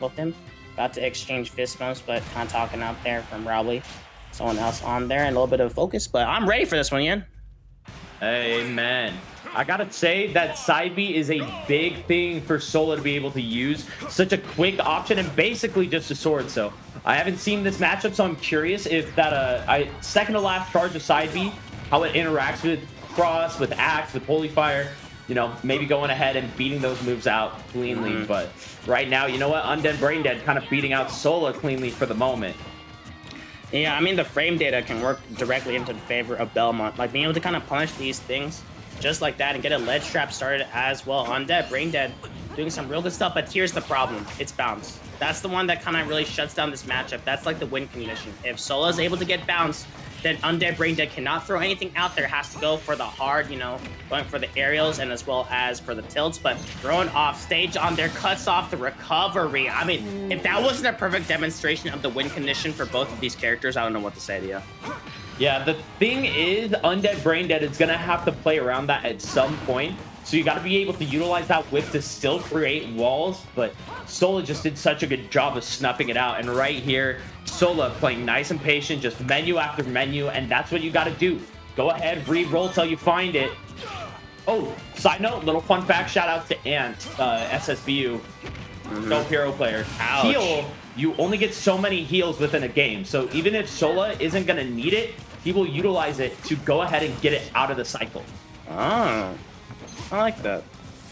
with him. About to exchange fist bumps, but kind of talking out there from probably someone else on there and a little bit of focus. But I'm ready for this one, Ian. Amen. I gotta say that side B is a big thing for Sola to be able to use. Such a quick option and basically just a sword. So I haven't seen this matchup, so I'm curious if that second to last charge of side B, how it interacts with Cross, with Axe, with Holy Fire. You know, maybe going ahead and beating those moves out cleanly. But right now, you know what? UndeadBraindead kind of beating out Sola cleanly for the moment. Yeah, I mean, the frame data can work directly into the favor of Belmont. Like, being able to kind of punish these things just like that and get a ledge trap started as well. UndeadBraindead doing some real good stuff, but here's the problem. It's bounce. That's the one that kind of really shuts down this matchup. That's like the win condition. If Sola is able to get bounced, then UndeadBraindead cannot throw anything out there. Has to go for the hard, you know, going for the aerials and as well as for the tilts, but throwing off stage on there cuts off the recovery. I mean, if that wasn't a perfect demonstration of the win condition for both of these characters, I don't know what to say to you. Yeah, the thing is, UndeadBraindead is going to have to play around that at some point. So you got to be able to utilize that whip to still create walls, but Sola just did such a good job of snuffing it out. And right here, Sola playing nice and patient, just menu after menu, and that's what you got to do. Go ahead, re-roll till you find it. Oh, side note, little fun fact, shout out to Ant, SSBU, dope hero player. Ouch. Heal, you only get so many heals within a game. So even if Sola isn't going to need it, he will utilize it to go ahead and get it out of the cycle. Oh, I like that.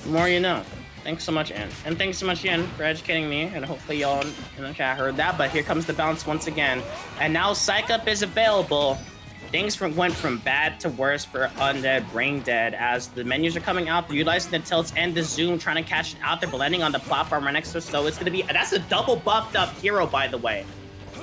The more you know. Thanks so much, Ian. And thanks so much, Ian, for educating me. And hopefully y'all in the chat heard that. But here comes the bounce once again. And now Psych Up is available. Things went from bad to worse for UndeadBraindead as the menus are coming out, utilizing the tilts and the zoom, trying to catch it out there, but landing on the platform right next to us. So it's going to be... That's a double buffed up hero, by the way.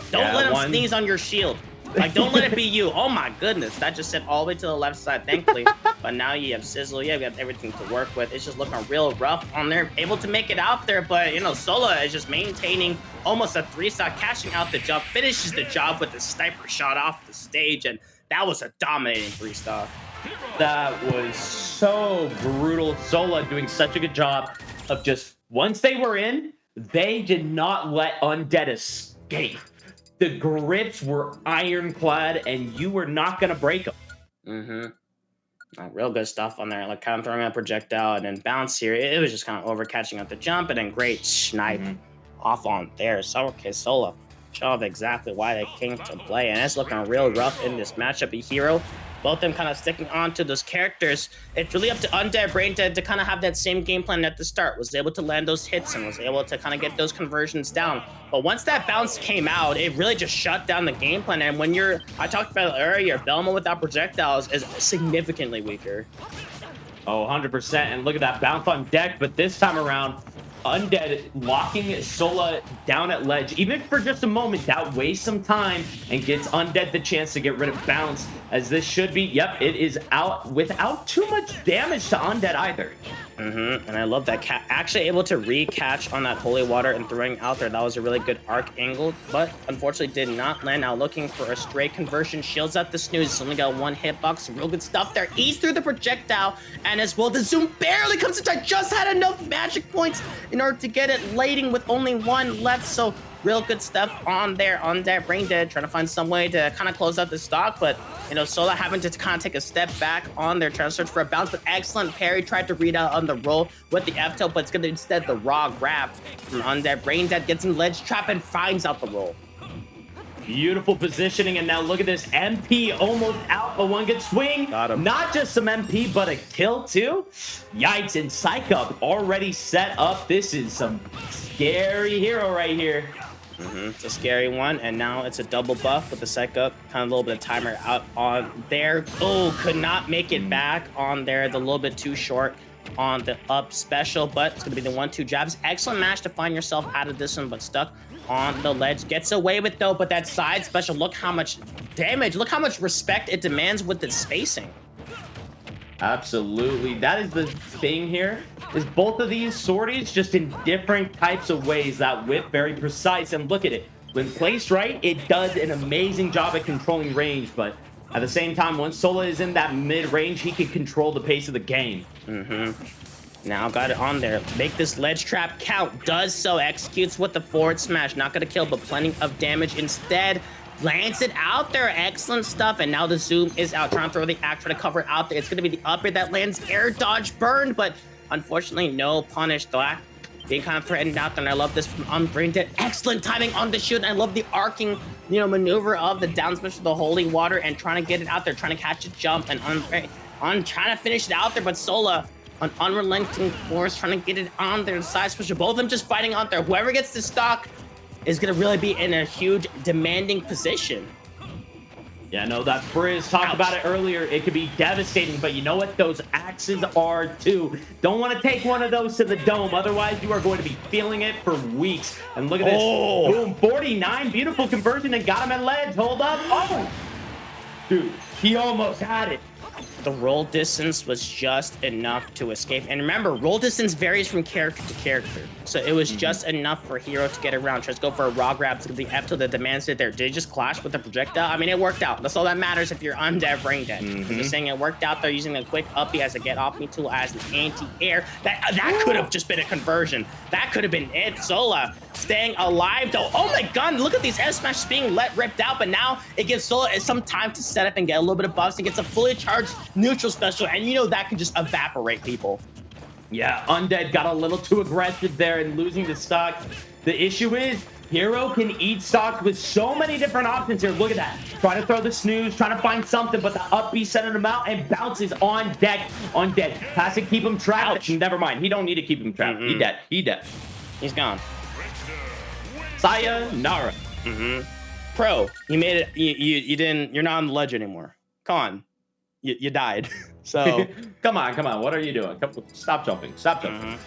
Don't let him sneeze on your shield. Like, don't let it be you. Oh my goodness, that just sent all the way to the left side, thankfully. But now you have Sizzle, you have everything to work with. It's just looking real rough on there. Able to make it out there, but, you know, Sola is just maintaining almost a 3-stock, cashing out the jump, finishes the job with the sniper shot off the stage, and that was a dominating 3-stock. That was so brutal. Sola doing such a good job of just, once they were in, they did not let Undead escape. The grips were ironclad, and you were not going to break them. Real good stuff on there, like kind of throwing a projectile and then bounce here. It was just kind of over catching at the jump, and then great snipe off on there. So, okay, Sola showed exactly why they came to play, and it's looking real rough in this matchup. A hero, both of them kind of sticking on to those characters. It's really up to UndeadBraindead to kind of have that same game plan at the start. Was able to land those hits and was able to kind of get those conversions down. But once that bounce came out, it really just shut down the game plan. And when I talked about it earlier, Belma without projectiles is significantly weaker. Oh, 100%. And look at that bounce on deck. But this time around, Undead locking Sola down at ledge, even for just a moment, that wastes some time and gives Undead the chance to get rid of bounce, as this should be, yep, it is out without too much damage to Undead either. And I love that actually able to re-catch on that holy water and throwing out there. That was a really good arc angle, but unfortunately did not land. Now looking for a straight conversion, shields out the snooze. It's only got one hitbox, real good stuff there. Ease through the projectile, and as well the zoom barely comes into. I just had enough magic points in order to get it lading with only one left, so real good stuff on there. UndeadBraindead trying to find some way to kind of close out the stock, but you know, Sola having to kind of take a step back on there, trying to search for a bounce, but excellent parry. Tried to read out on the roll with the F tilt, but it's gonna instead the raw grab from UndeadBraindead, gets in ledge trap and finds out the roll. Beautiful positioning, and now look at this MP almost out, but one good swing. Got him. Not just some MP, but a kill too. Yikes! And Psych Up already set up. This is some scary hero right here. It's a scary one, and now it's a double buff with the Psych Up. Kind of a little bit of timer out on there. Oh, could not make it back on there. The little bit too short on the up special, but it's going to be the 1-2 jabs. Excellent match to find yourself out of this one, but stuck on the ledge. Gets away with though, but that side special, look how much damage, look how much respect it demands with the spacing. Absolutely. That is the thing here, is both of these sorties just in different types of ways. That whip, very precise, and look at it. When placed right, it does an amazing job at controlling range, but at the same time, once Sola is in that mid-range, he can control the pace of the game. Now got it on there. Make this ledge trap count. Does so. Executes with the forward smash. Not gonna kill, but plenty of damage instead. Lands it out there. Excellent stuff. And now the zoom is out. Trying to throw the axe for the cover out there. It's gonna be the upper that lands air dodge burned, but unfortunately no punish. Black being kind of threatened out there. And I love this from UndeadBraindead. Excellent timing on the shoot. And I love the arcing, maneuver of the down smash to the holy water and trying to get it out there, trying to catch a jump and on trying to finish it out there, but Sola on unrelenting force trying to get it on there. The side switcher, both of them just fighting out there. Whoever gets the stock is gonna really be in a huge demanding position. Yeah, no, that Frizz talked about it earlier. It could be devastating, but you know what? Those axes are too. Don't want to take one of those to the dome. Otherwise, you are going to be feeling it for weeks. And look at this. Boom, 49. Beautiful conversion and got him at ledge. Hold up. Oh, dude, he almost had it. The roll distance was just enough to escape. And remember, roll distance varies from character to character. So it was just enough for Hero to get around. Tries to go for a raw grab to the F to the demands it there. Did he just clash with the projectile? I mean, it worked out. That's all that matters if you're UndeadBraindead. I'm just saying it worked out there using a quick uppie as a get off me tool as an anti-air. That could have just been a conversion. That could have been it. Sola staying alive though. Oh my god, look at these F smashes being ripped out, but now it gives Sola some time to set up and get a little bit of buffs and gets a fully charged neutral special, and that can just evaporate people. Yeah, Undead got a little too aggressive there and losing the stock. The issue is Hero can eat stock with so many different options here. Look at that. Trying to throw the snooze, trying to find something, but the up B sending him out and bounces on deck. Undead has to keep him trapped. Ouch. Never mind. He don't need to keep him trapped. He dead. He dead. He's gone. Sayonara. Pro, you made it. You didn't. You're not on the ledge anymore. Con, you died. So come on. What are you doing? Stop jumping. Stop jumping.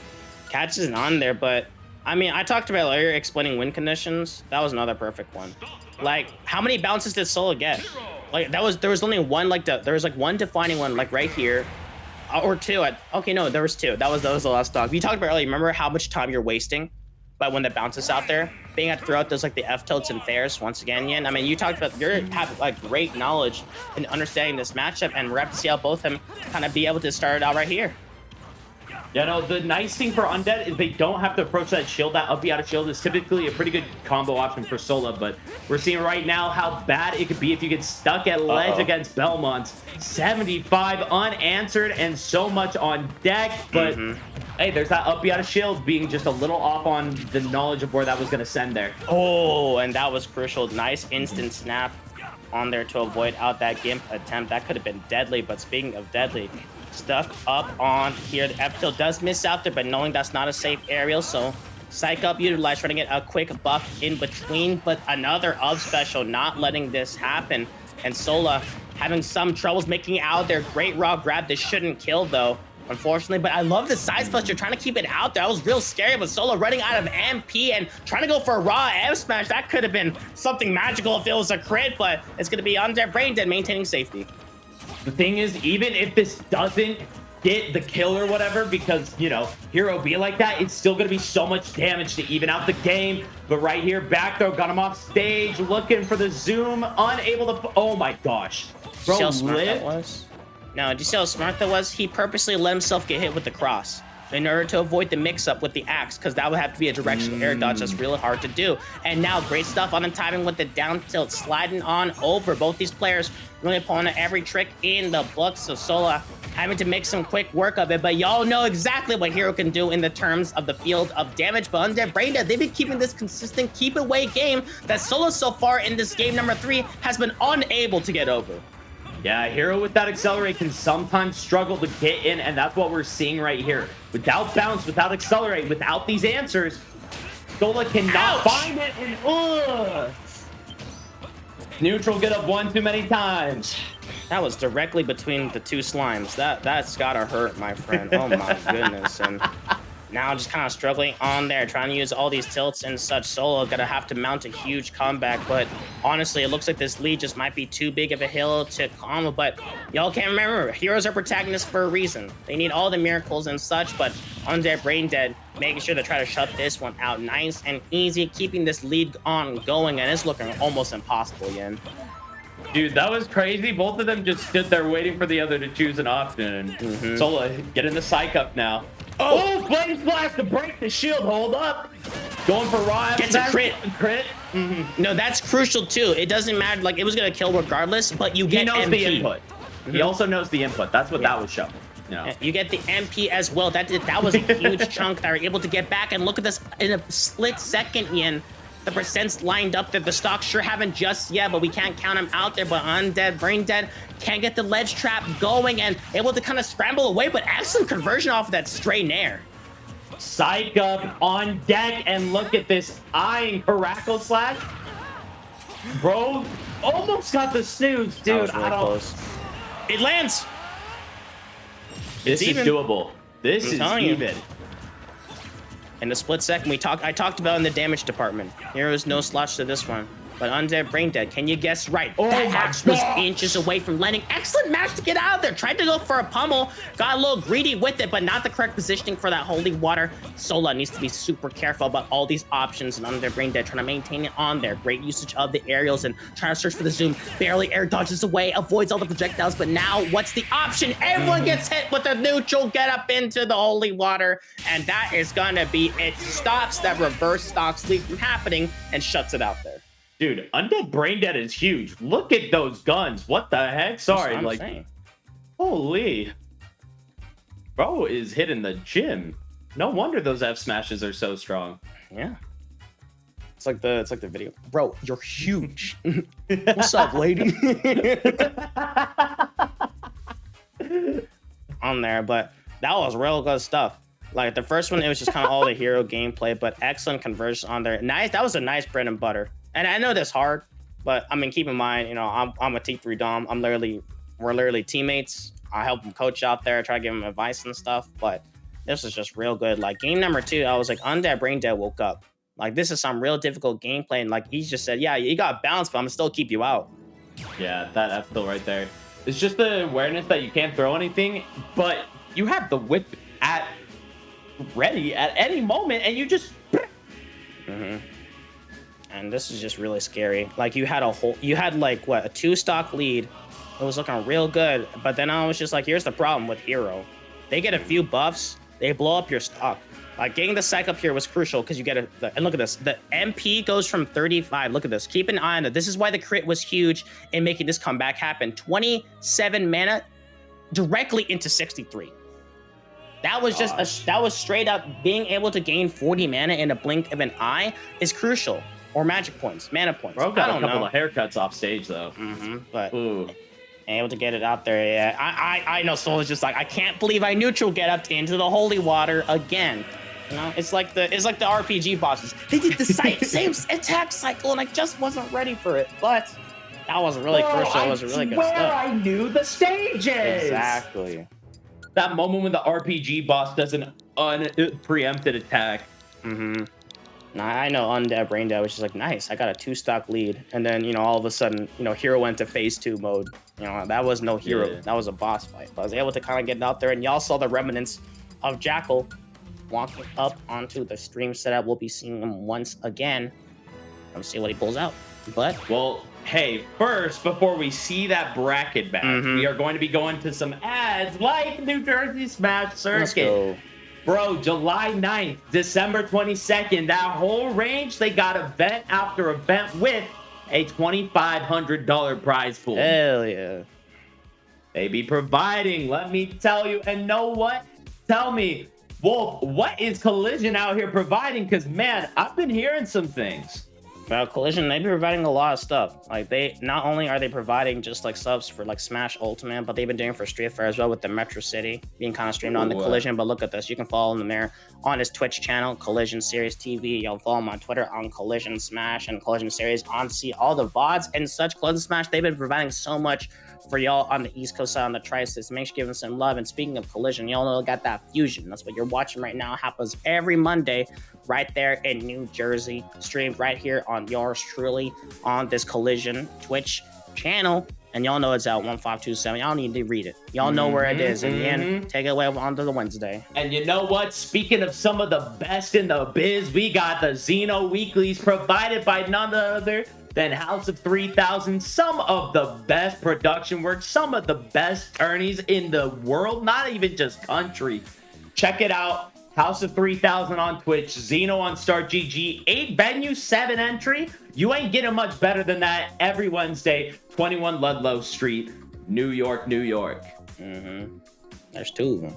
Catch isn't on there, but I mean, I talked about earlier explaining win conditions. That was another perfect one. Like, how many bounces did Sola get? Like, there was only one. There was like one defining one, like right here, or two. Okay, no, there was two. That was the last dog. We talked about earlier. Remember how much time you're wasting by when the bounces out there? Being able to throw out those like the F tilts and fairs once again, Yin. I mean, you talked about you have like great knowledge in understanding this matchup, and we're happy to see how both of them kind of be able to start it out right here. Yeah, no, the nice thing for Undead is they don't have to approach that shield. That up out of shield is typically a pretty good combo option for Sola, but we're seeing right now how bad it could be if you get stuck at ledge against Belmont. 75 unanswered and so much on deck, but hey, there's that up out of shield being just a little off on the knowledge of where that was going to send there. Oh, and that was crucial. Nice instant snap on there to avoid out that Gimp attempt. That could have been deadly, but speaking of deadly, stuck up on here. The F tilt does miss out there, but knowing that's not a safe aerial, so Psych Up utilized trying to get a quick buff in between, but another up special not letting this happen. And Sola having some troubles making it out there. Great raw grab. This shouldn't kill though, unfortunately, but I love the side special trying to keep it out there. That was real scary, but Sola running out of MP and trying to go for a raw F smash. That could have been something magical if it was a crit, but it's going to be UndeadBraindead maintaining safety. The thing is, even if this doesn't get the kill or whatever, because, Hero be like that, it's still going to be so much damage to even out the game. But right here, back throw, got him off stage, looking for the zoom, unable to... Oh my gosh. Bro, see how smart that was? No, did you see how smart that was? He purposely let himself get hit with the cross in order to avoid the mix-up with the axe, because that would have to be a directional air dodge that's really hard to do. And now, great stuff on the timing with the down tilt, sliding on over. Both these players really pulling every trick in the book, so Sola having to make some quick work of it, but y'all know exactly what Hero can do in the terms of the field of damage. But UndeadBraindead, they've been keeping this consistent keep-away game that Sola so far in this game number 3 has been unable to get over. Yeah, Hero with that accelerate can sometimes struggle to get in, and that's what we're seeing right here. Without bounce, without accelerate, without these answers, Sola cannot find it, and neutral get up one too many times. That was directly between the two slimes. That's gotta hurt, my friend. Oh my goodness. And now just kind of struggling on there, trying to use all these tilts and such. Sola gonna have to mount a huge comeback, but honestly, it looks like this lead just might be too big of a hill to combo. But y'all can't remember, heroes are protagonists for a reason. They need all the miracles and such, but UndeadBraindead making sure to try to shut this one out nice and easy, keeping this lead on going, and it's looking almost impossible, Yin. Dude, that was crazy. Both of them just stood there waiting for the other to choose an option. Sola getting the psych up now. Oh, Flame Splash to break the shield. Hold up. Going for raw. Gets a crit. Crit. No, that's crucial too. It doesn't matter. Like, it was going to kill regardless, but you get He knows MP. the input. He also knows the input. That's what that was showing. No. You get the MP as well. That was a huge chunk that were able to get back. And look at this in a split second, Yin. The percents lined up that the stocks sure haven't just yet, but we can't count them out there. But UndeadBraindead can't get the ledge trap going and able to kind of scramble away, but excellent conversion off of that stray nair. Psych up on deck, and look at this eyeing Caracal Slash. Bro, almost got the snooze, dude. That was really close. It lands. This is doable. This is even. In the split second, I talked about in the damage department. There was no slots to this one. But UndeadBraindead, can you guess right? Oh, that axe was inches away from landing. Excellent match to get out of there. Tried to go for a pummel. Got a little greedy with it, but not the correct positioning for that holy water. Sola needs to be super careful about all these options. And UndeadBraindead trying to maintain it on there. Great usage of the aerials and trying to search for the zoom. Barely air dodges away, avoids all the projectiles. But now, what's the option? Everyone gets hit with a neutral get up into the holy water. And that is going to be it. Stops that reverse stock sleep from happening and shuts it out there. Dude, UndeadBraindead is huge. Look at those guns. What the heck? Sorry, like, saying. Holy. Bro is hitting the gym. No wonder those F smashes are so strong. Yeah. It's like the video. Bro, you're huge. What's up, lady? On there, but that was real good stuff. Like the first one, it was just kind of all the hero gameplay, but excellent conversion on there. Nice. That was a nice bread and butter. And I know that's hard, but I mean, keep in mind, you know, I'm a T3 Dom. We're literally teammates. I help him coach out there, try to give him advice and stuff. But this was just real good. Like game number 2, I was like, UndeadBraindead woke up. Like this is some real difficult gameplay, and like he just said, yeah, you got balance, but I'm gonna still keep you out. Yeah, that F kill right there. It's just the awareness that you can't throw anything, but you have the whip ready at any moment, and you just. And this is just really scary. Like you had like what, a 2-stock lead. It was looking real good, but then I was just like, here's the problem with hero. They get a few buffs, they blow up your stock. Like getting the psych up here was crucial because you get and look at this. The MP goes from 35. Look at this. Keep an eye on it. This is why the crit was huge in making this comeback happen. 27 mana directly into 63. That was just that was straight up being able to gain 40 mana in a blink of an eye is crucial. Or magic points, mana points. Bro got a couple of haircuts off stage though. But able to get it out there. Yeah, I know Sola's just like, I can't believe I neutral get up into the holy water again. You know, it's like the RPG bosses. They did the same attack cycle, and I just wasn't ready for it. But that was really crucial. It was really good stuff. I knew the stages. Exactly. That moment when the RPG boss does an unpreempted attack. Now, I know UndeadBraindead was just like, nice, I got a 2-stock lead. And then, you know, all of a sudden, you know, hero went to phase 2 mode. You know, that was no hero. Yeah. That was a boss fight. But I was able to kind of get out there, and y'all saw the remnants of Jackal walking up onto the stream setup. We'll be seeing him once again. Let's see what he pulls out. But, well, hey, first, before we see that bracket back, we are going to be going to some ads like New Jersey Smash Circuit. Let's go. Bro, July 9th, December 22nd, that whole range, they got event after event with a $2,500 prize pool. Hell yeah. They be providing, let me tell you. And know what? Tell me, Wolf, what is Collision out here providing? Because, man, I've been hearing some things. Well, Collision, they be providing a lot of stuff. Like, they not only are they providing just like subs for like Smash Ultimate, but they've been doing for Street Fighter as well with the Metro City being kind of streamed on the Collision. But look at this, you can follow him there on his Twitch channel, Collision Series TV. You'll follow him on Twitter on Collision Smash and Collision Series on see all the VODs and such. Collision Smash, they've been providing so much for y'all on the East Coast side, on the Tri-States. Make sure you give them some love. And speaking of Collision, y'all know got that fusion. That's what you're watching right now. It happens every Monday right there in New Jersey, streamed right here on yours truly on this Collision Twitch channel. And y'all know it's out 1527. Y'all need to read it. Y'all know where it is. And then take it away onto the Wednesday. And you know what? Speaking of some of the best in the biz, we got the Xeno Weeklies provided by none other than House of 3000. Some of the best production work, some of the best tourneys in the world, not even just country. Check it out House of 3000 on Twitch, Zeno on Start GG, 8 venue, 7 entry. You ain't getting much better than that every Wednesday. 21 Ludlow Street, New York, New York. There's 2 of them.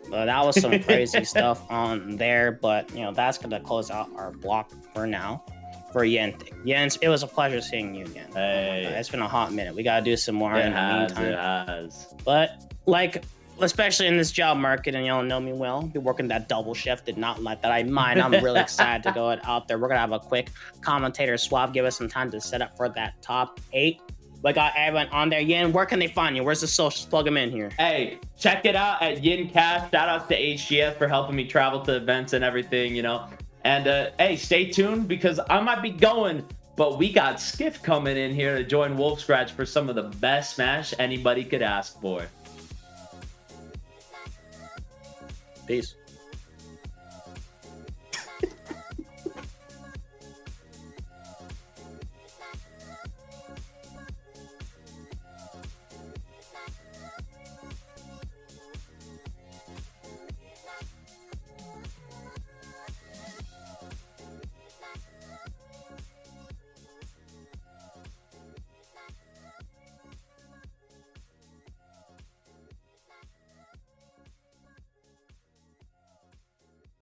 But that was some crazy stuff on there. But, you know, that's going to close out our block for now. For Yen. Jens, it was a pleasure seeing you again. Hey. It's been a hot minute. We got to do some more in the meantime. It has. But, like, especially in this job market, and y'all know me well, be working that double shift, did not let that I mind. I'm really excited to go out there. We're going to have a quick commentator swap. Give us some time to set up for that top 8. We got everyone on there. Yin, where can they find you? Where's the socials? Plug them in here. Hey, check it out at Yin Cash. Shout out to HGS for helping me travel to events and everything, you know. And hey, stay tuned because I might be going, but we got Skiff coming in here to join Wolf Scratch for some of the best Smash anybody could ask for. Peace.